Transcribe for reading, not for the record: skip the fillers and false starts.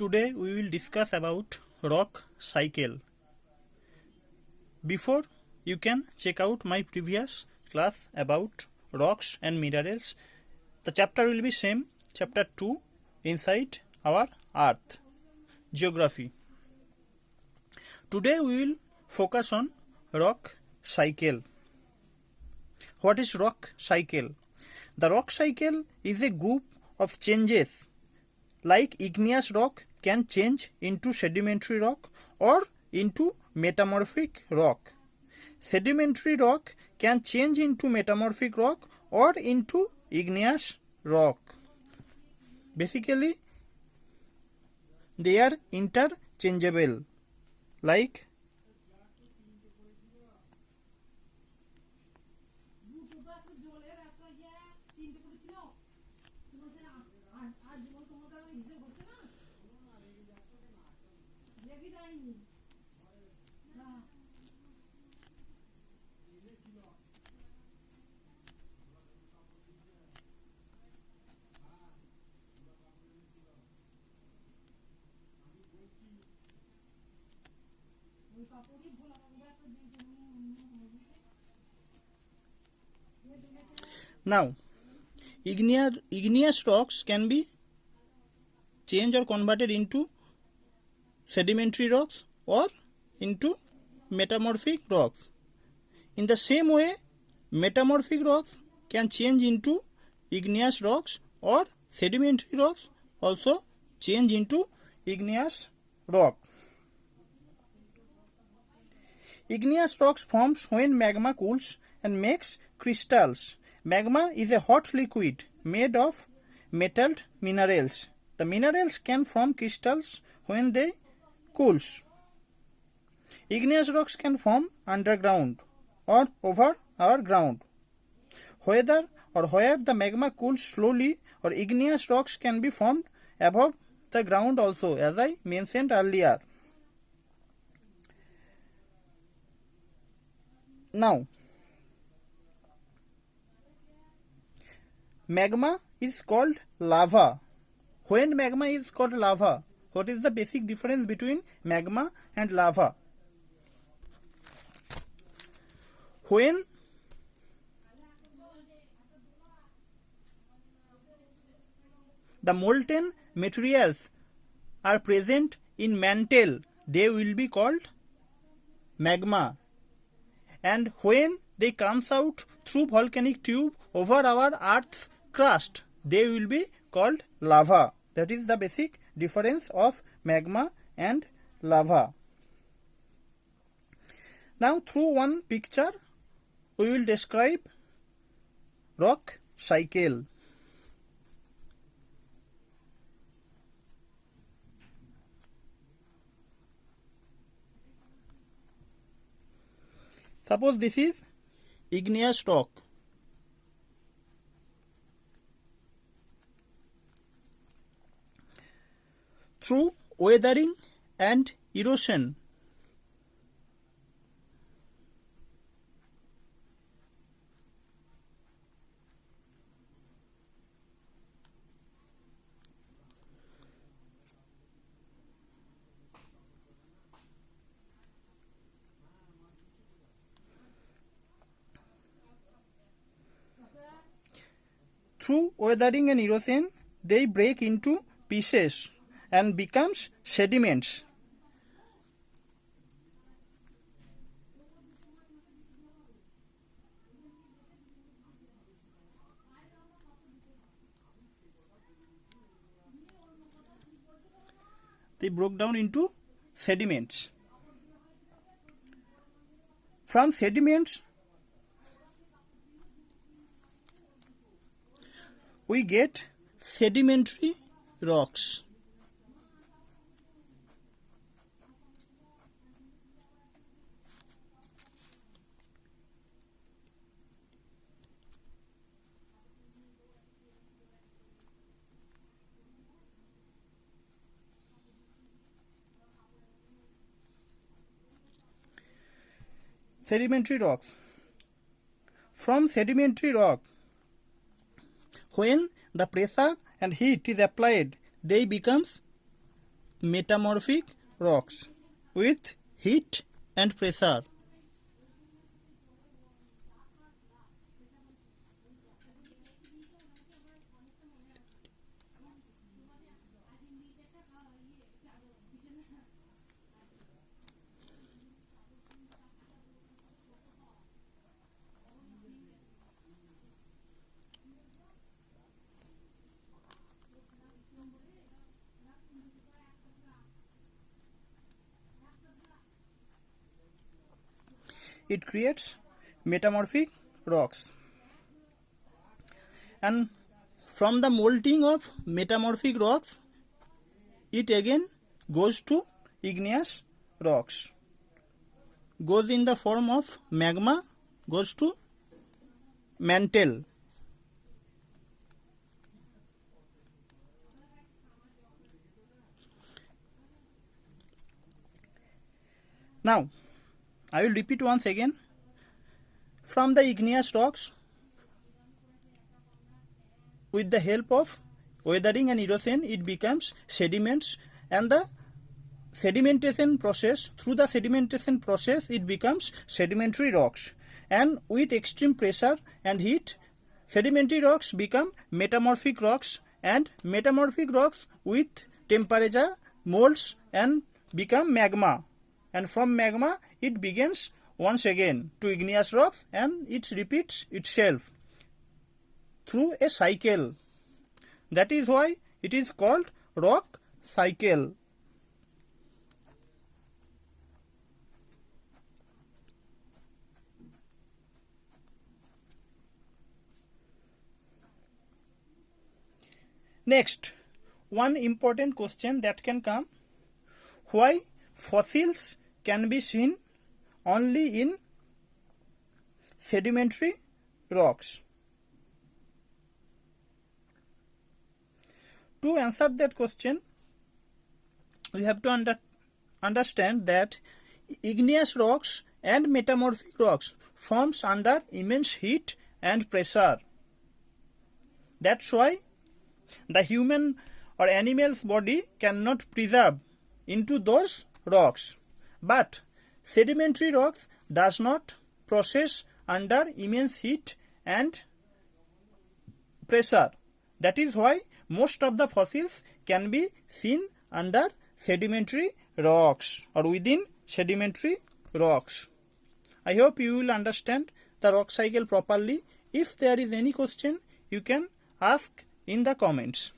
Today we will discuss about rock cycle. Before, you can check out my previous class about rocks and minerals. The chapter will be same, chapter 2, inside our earth, geography. Today we will focus on rock cycle. What is rock cycle? The rock cycle is a group of changes. Like igneous rock can change into sedimentary rock or into metamorphic rock. Sedimentary rock can change into metamorphic rock or into igneous rock. Basically, they are interchangeable. Like now, igneous rocks can be changed or converted into sedimentary rocks or into metamorphic rocks. In the same way, metamorphic rocks can change into igneous rocks or sedimentary rocks also change into igneous rock. Igneous rocks forms when magma cools and makes crystals. Magma is a hot liquid made of metalled minerals. The minerals can form crystals when they cools. Igneous rocks can form underground or over our ground. Whether or where the magma cools slowly, or igneous rocks can be formed above the ground also, as I mentioned earlier. Now, magma is called lava. When magma is called lava, what is the basic difference between magma and lava? When the molten materials are present in mantle, they will be called magma. And when they comes out through volcanic tube over our earth's crust, they will be called lava. That is the basic difference of magma and lava. Now, through one picture, we will describe rock cycle. Suppose this is igneous rock. Through weathering and erosion, they break into pieces and becomes sediments. They broke down into sediments. From sediments, we get sedimentary rocks. Sedimentary rocks. From sedimentary rock, when the pressure and heat is applied, they becomes metamorphic rocks with heat and pressure. It creates metamorphic rocks, and from the molting of metamorphic rocks it again goes to igneous rocks, goes in the form of magma, goes to mantle. Now I will repeat once again. From the igneous rocks, with the help of weathering and erosion, it becomes sediments, and the sedimentation process, through the sedimentation process it becomes sedimentary rocks, and with extreme pressure and heat sedimentary rocks become metamorphic rocks, and metamorphic rocks with temperature molds and become magma, and from magma it begins once again to igneous rocks, and it repeats itself through a cycle. That is why it is called rock cycle. Next, one important question that can come: why fossils can be seen only in sedimentary rocks? To answer that question, we have to understand that igneous rocks and metamorphic rocks forms under immense heat and pressure. That's why the human or animal's body cannot preserve into those rocks. But sedimentary rocks does not process under immense heat and pressure. That is why most of the fossils can be seen under sedimentary rocks or within sedimentary rocks. I hope you will understand the rock cycle properly. If there is any question, you can ask in the comments.